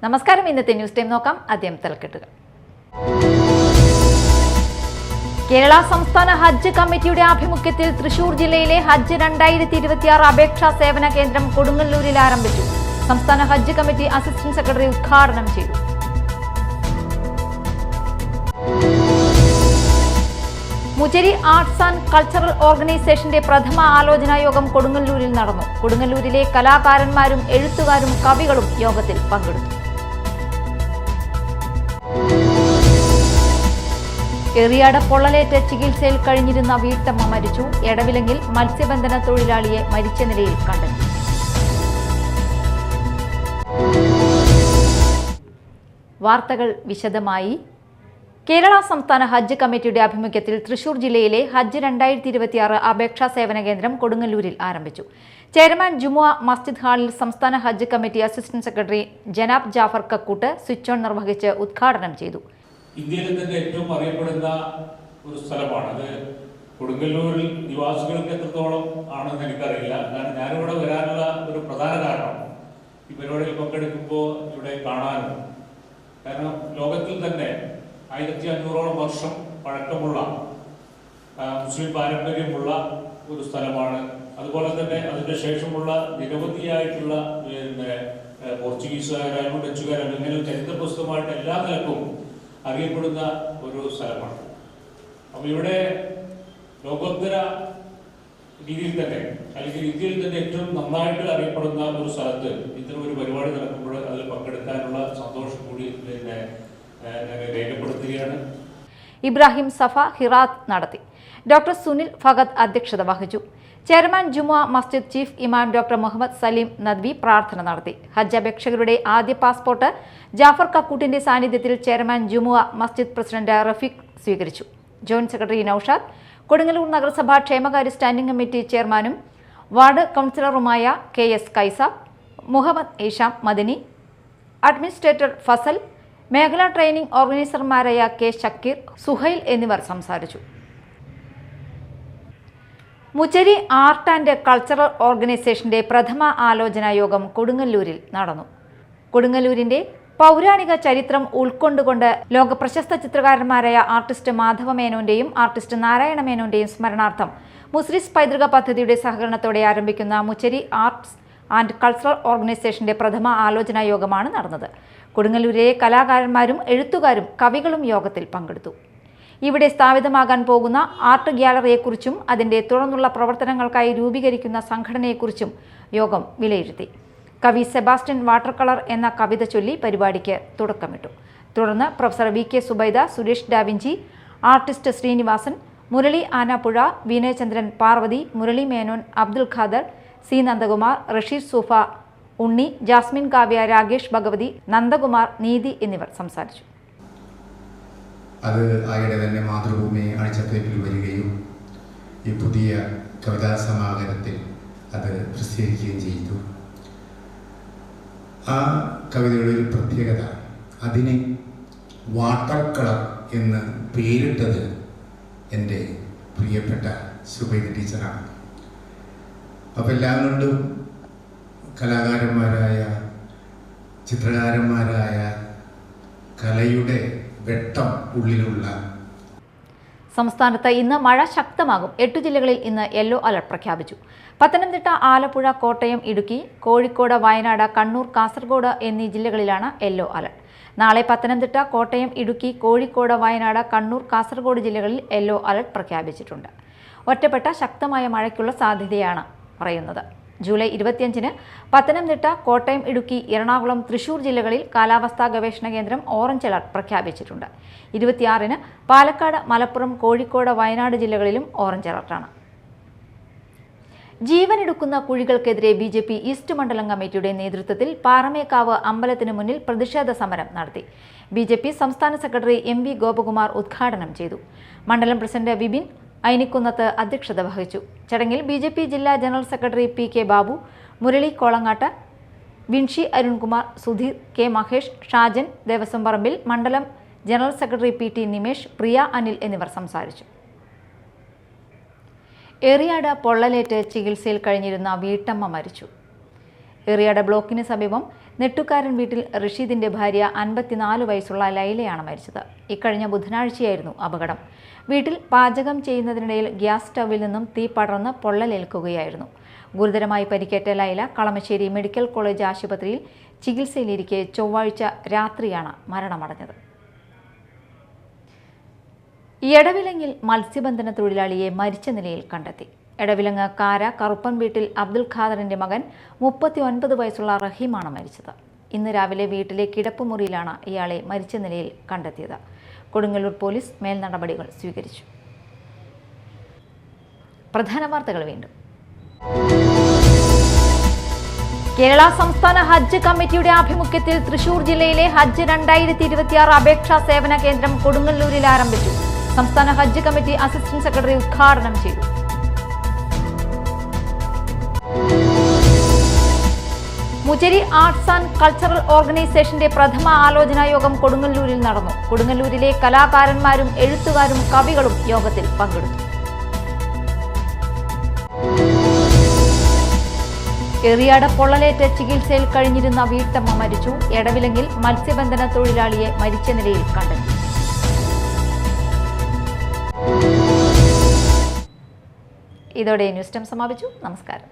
നമസ്കാരം. ഇന്നത്തെ news time നോക്കാം. ആദ്യം തലക്കെട്ടുകൾ. കേരള സംസ്ഥാന ഹജ്ജ് കമ്മിറ്റിയുടെ ആഭിമുഖ്യത്തിൽ തൃശൂർ ജില്ലയിലെ ഹജ്ജ് 2026 അപേക്ഷാ സേവന കേന്ദ്രം കൊടുങ്ങല്ലൂരിൽ ആരംഭിച്ചു. സംസ്ഥാന ഹജ്ജ് കമ്മിറ്റി അസിസ്റ്റന്റ് സെക്രട്ടറി ഉദ്ഘാടനം ചെയ്തു. മുചരി ആർട്സ് ആൻഡ് കൾച്ചറൽ ഓർഗനൈസേഷന്റെ പ്രഥമ ആലോചനാ യോഗം കൊടുങ്ങല്ലൂരിൽ നടന്നു. കൊടുങ്ങല്ലൂരിലെ കലാകാരന്മാരും എഴുത്തുകാരും കവികളും യോഗത്തിൽ പങ്കെടുത്തു. എറിയാട് പൊള്ളലേറ്റ് ചികിത്സയിൽ കഴിഞ്ഞിരുന്ന വീട്ടമ്മ മരിച്ചു. എടവിലങ്ങിൽ മത്സ്യബന്ധന തൊഴിലാളിയെ മരിച്ച നിലയിൽ കണ്ടെത്തി. വാർത്തകൾ വിശദമായി. കേരള സംസ്ഥാന ഹജ്ജ് കമ്മിറ്റിയുടെ ആഭിമുഖ്യത്തിൽ തൃശൂർ ജില്ലയിലെ ഹജ്ജ് 2026 അപേക്ഷാ സേവന കേന്ദ്രം കൊടുങ്ങല്ലൂരിൽ ആരംഭിച്ചു. ചെയർമാൻ ജുമുഅ മസ്ജിദ് ഹാളിൽ സംസ്ഥാന ഹജ്ജ് കമ്മിറ്റി അസിസ്റ്റന്റ് സെക്രട്ടറി ജനാബ് ജാഫർ കക്കൂട്ട് സ്വിച്ച് ഓൺ നിർവഹിച്ച് ഉദ്ഘാടനം ചെയ്തു. ഇന്ത്യയിൽ തന്നെ ഏറ്റവും അറിയപ്പെടുന്ന ഒരു സ്ഥലമാണ് അത്. കൊടുങ്ങല്ലൂരിൽ നിവാസികൾക്ക് എത്രത്തോളം ആണെന്ന് എനിക്കറിയില്ല. കാരണം ഞാനിവിടെ വരാനുള്ള ഒരു പ്രധാന കാരണം ഈ പരിപാടിയിൽ പങ്കെടുക്കുമ്പോൾ ഇവിടെ കാണാനും, കാരണം ലോകത്തിൽ തന്നെ 1500ഓളം വർഷം പഴക്കമുള്ള മുസ്ലിം പാരമ്പര്യമുള്ള ഒരു സ്ഥലമാണ്. അതുപോലെ തന്നെ അതിൻ്റെ ശേഷമുള്ള നിരവധിയായിട്ടുള്ള പോർച്ചുഗീസുകാരായാലും ഡച്ചുകാരായാലും ഇങ്ങനെ ചരിത്രപ്രസിദ്ധമായിട്ട് എല്ലാ നിലക്കും അറിയപ്പെടുന്ന ഒരു സ്ഥലമാണ്. അപ്പോൾ ഇവിടെ ലോകോത്തര രീതിയിൽ തന്നെ അല്ലെങ്കിൽ ഇന്ത്യയിൽ തന്നെ ഏറ്റവും നന്നായിട്ട് അറിയപ്പെടുന്ന ഒരു സ്ഥലത്ത് ഇത്തരം ഒരു പരിപാടി നടക്കുമ്പോൾ അതിൽ പങ്കെടുക്കാനുള്ള സന്തോഷം കൂടി രേഖപ്പെടുത്തുകയാണ്. ഇബ്രാഹിം സഫ ഹിറാത്ത് നടത്തി. ഡോക്ടർ സുനിൽ ഫഗത് അധ്യക്ഷത വഹിച്ചു. ചെയർമാൻ ജുമുഅ മസ്ജിദ് ചീഫ് ഇമാം ഡോക്ടർ മുഹമ്മദ് സലീം നദ്വി പ്രാർത്ഥന നടത്തി. ഹജ്ജ് അപേക്ഷകരുടെ ആദ്യ പാസ്പോർട്ട് ജാഫർ കക്കൂട്ടിന്റെ സാന്നിധ്യത്തിൽ ചെയർമാൻ ജുമുഅ മസ്ജിദ് പ്രസിഡന്റ് റഫീഖ് സ്വീകരിച്ചു. ജോയിന്റ് സെക്രട്ടറി നൌഷാദ്, കൊടുങ്ങല്ലൂർ നഗരസഭാ ക്ഷേമകാര്യ സ്റ്റാൻഡിംഗ് കമ്മിറ്റി ചെയർമാനും വാർഡ് കൗൺസിലറുമായ KS കൈസ, മുഹമ്മദ് ഈഷാം മദനി, അഡ്മിനിസ്ട്രേറ്റർ ഫസൽ, മേഖലാ ട്രെയിനിംഗ് ഓർഗനൈസർമാരായ K ഷക്കീർ, സുഹൈൽ എന്നിവർ സംസാരിച്ചു. മുചരി ആർട്ട് ആൻഡ് കൾച്ചറൽ ഓർഗനൈസേഷന്റെ പ്രഥമ ആലോചനാ യോഗം കൊടുങ്ങല്ലൂരിൽ നടന്നു. കൊടുങ്ങല്ലൂരിന്റെ പൗരാണിക ചരിത്രം ഉൾക്കൊണ്ടുകൊണ്ട് ലോക പ്രശസ്ത ചിത്രകാരന്മാരായ ആർട്ടിസ്റ്റ് മാധവ മേനോന്റെയും ആർട്ടിസ്റ്റ് നാരായണ മേനോന്റെയും സ്മരണാർത്ഥം മുസ്ലിസ് പൈതൃക പദ്ധതിയുടെ സഹകരണത്തോടെ ആരംഭിക്കുന്ന മുചരി ആർട്സ് ആൻഡ് കൾച്ചറൽ ഓർഗനൈസേഷന്റെ പ്രഥമ ആലോചനാ യോഗമാണ് നടന്നത്. കൊടുങ്ങല്ലൂരിലെ കലാകാരന്മാരും എഴുത്തുകാരും കവികളും യോഗത്തിൽ പങ്കെടുത്തു. ഇവിടെ സ്ഥാപിതമാകാൻ പോകുന്ന ആർട്ട് ഗ്യാലറിയെക്കുറിച്ചും അതിന്റെ തുടർന്നുള്ള പ്രവർത്തനങ്ങൾക്കായി രൂപീകരിക്കുന്ന സംഘടനയെക്കുറിച്ചും യോഗം വിലയിരുത്തി. കവി സെബാസ്റ്റ്യൻ വാട്ടർ കളർ എന്ന കവിത ചൊല്ലി പരിപാടിക്ക് തുടക്കമിട്ടു. തുടർന്ന് professor VK Zubaida, Suresh Da Vinci, artist Srinivasan, Murali Anappuzha, Vinayachandran Parvathi, Murali Menon, Abdul Khader, C Nandakumar, Rasheed Sufa, Unni, Jasmin Kavya, Rakesh Bhagavathi, Nandakumar, Neethi എന്നിവർ സംസാരിച്ചു. അത് ആയിടെ തന്നെ മാതൃഭൂമി ആഴ്ചപ്പതിപ്പിൽ വരികയും ഈ പുതിയ കവിതാ സമാഹാരത്തിൽ അത് പ്രസിദ്ധീകരിക്കുകയും ചെയ്തു. ആ കവിതയുടെ ഒരു പ്രത്യേകത, അതിന് വാട്ടർ കളർ എന്ന് പേരിട്ടത് എൻ്റെ പ്രിയപ്പെട്ട സുബൈദ ടീച്ചറാണ്. അപ്പം എല്ലാം കൊണ്ടും കലാകാരന്മാരായ ചിത്രകാരന്മാരായ കലയുടെ വെട്ടം ഉള്ളിലുള്ള. സംസ്ഥാനത്ത് ഇന്ന് മഴ ശക്തമാകും. 8 ജില്ലകളിൽ ഇന്ന് യെല്ലോ അലർട്ട് പ്രഖ്യാപിച്ചു. പത്തനംതിട്ട, ആലപ്പുഴ, കോട്ടയം, ഇടുക്കി, കോഴിക്കോട്, വയനാട്, കണ്ണൂർ, കാസർഗോഡ് എന്നീ ജില്ലകളിലാണ് യെല്ലോ അലർട്ട്. നാളെ പത്തനംതിട്ട, കോട്ടയം, ഇടുക്കി, കോഴിക്കോട്, വയനാട്, കണ്ണൂർ, കാസർഗോഡ് ജില്ലകളിൽ യെല്ലോ അലർട്ട് പ്രഖ്യാപിച്ചിട്ടുണ്ട്. ഒറ്റപ്പെട്ട ശക്തമായ മഴയ്ക്കുള്ള സാധ്യതയാണ് പറയുന്നത്. ജൂലൈ 25-ന് പത്തനംതിട്ട, കോട്ടയം, ഇടുക്കി, എറണാകുളം, തൃശൂർ ജില്ലകളിൽ കാലാവസ്ഥാ ഗവേഷണ കേന്ദ്രം ഓറഞ്ച് അലർട്ട് പ്രഖ്യാപിച്ചിട്ടുണ്ട്. 26-ന് പാലക്കാട്, മലപ്പുറം, കോഴിക്കോട്, വയനാട് ജില്ലകളിലും ഓറഞ്ച് അലർട്ടാണ്. ജീവനെടുക്കുന്ന കുഴികൾക്കെതിരെ BJP ഈസ്റ്റ് മണ്ഡലം കമ്മിറ്റിയുടെ നേതൃത്വത്തിൽ പാറമേക്കാവ് അമ്പലത്തിന് മുന്നിൽ പ്രതിഷേധ സമരം നടത്തി. BJP സംസ്ഥാന സെക്രട്ടറി MV ഗോപകുമാർ ഉദ്ഘാടനം ചെയ്തു. മണ്ഡലം പ്രസിഡന്റ് വിപിൻ ഐനിക്കുന്നത്ത് അധ്യക്ഷത വഹിച്ചു. ചടങ്ങിൽ BJP ജില്ലാ general secretary PK Babu, Murali Kolangatt, Vinshi Arunkumar, Sudheer, K Mahesh, Shajan, Devaswom Parambil, മണ്ഡലം general secretary PT Nimesh, Priya Anil എന്നിവർ സംസാരിച്ചു. എറിയാട് പൊള്ളലേറ്റ് ചികിത്സയിൽ കഴിഞ്ഞിരുന്ന വീട്ടമ്മ മരിച്ചു. എറിയാട് ബ്ലോക്കിന് സമീപം നെട്ടുകാരൻ വീട്ടിൽ റഷീദിന്റെ ഭാര്യ 54 വയസ്സുള്ള ലൈലയാണ് മരിച്ചത്. ഇക്കഴിഞ്ഞ ബുധനാഴ്ചയായിരുന്നു അപകടം. വീട്ടിൽ പാചകം ചെയ്യുന്നതിനിടയിൽ ഗ്യാസ് സ്റ്റൗവിൽ നിന്നും തീ പടർന്ന് പൊള്ളലേൽക്കുകയായിരുന്നു. ഗുരുതരമായി പരിക്കേറ്റ ലൈല കളമശ്ശേരി മെഡിക്കൽ കോളേജ് ആശുപത്രിയിൽ ചികിത്സയിലിരിക്കെ ചൊവ്വാഴ്ച രാത്രിയാണ് മരണമടഞ്ഞത്. എടവിലങ്ങിൽ മത്സ്യബന്ധന തൊഴിലാളിയെ മരിച്ച നിലയിൽ കണ്ടെത്തി. എടവിലങ്ങ് കാര കറുപ്പൻ വീട്ടിൽ അബ്ദുൽ ഖാദറിന്റെ മകൻ 39 വയസ്സുള്ള റഹീമാണ് മരിച്ചത്. ഇന്ന് രാവിലെ വീട്ടിലെ കിടപ്പുമുറിയിലാണ് ഇയാളെ മരിച്ച നിലയിൽ കണ്ടെത്തിയത്. കൊടുങ്ങല്ലൂർ പോലീസ് മേൽനടപടികൾ സ്വീകരിച്ചു. പ്രധാന വാർത്തകൾ വീണ്ടും. കേരള സംസ്ഥാന ഹജ്ജ് കമ്മിറ്റിയുടെ ആഭിമുഖ്യത്തിൽ തൃശൂർ ജില്ലയിലെ ഹജ്ജ് 2026 അപേക്ഷാ സേവന കേന്ദ്രം കൊടുങ്ങല്ലൂരിൽ ആരംഭിച്ചു. സംസ്ഥാന ഹജ്ജ് കമ്മിറ്റി അസിസ്റ്റന്റ് സെക്രട്ടറി ഉദ്ഘാടനം ചെയ്തു. മുചരി ആർട്സ് ആൻഡ് കൾച്ചറൽ ഓർഗനൈസേഷന്റെ പ്രഥമ ആലോചനാ യോഗം കൊടുങ്ങല്ലൂരിൽ നടന്നു. കൊടുങ്ങല്ലൂരിലെ കലാകാരന്മാരും എഴുത്തുകാരും കവികളും യോഗത്തിൽ പങ്കെടുത്തു. എറിയാട് പൊള്ളലേറ്റ് ചികിത്സയിൽ കഴിഞ്ഞിരുന്ന വീട്ടമ്മ മരിച്ചു. എടവിലങ്ങിൽ മത്സ്യബന്ധന തൊഴിലാളിയെ മരിച്ച നിലയിൽ കണ്ടെത്തി. ഇതോടെ ന്യൂസ് ടൈം സമാപിച്ചു. നമസ്കാരം.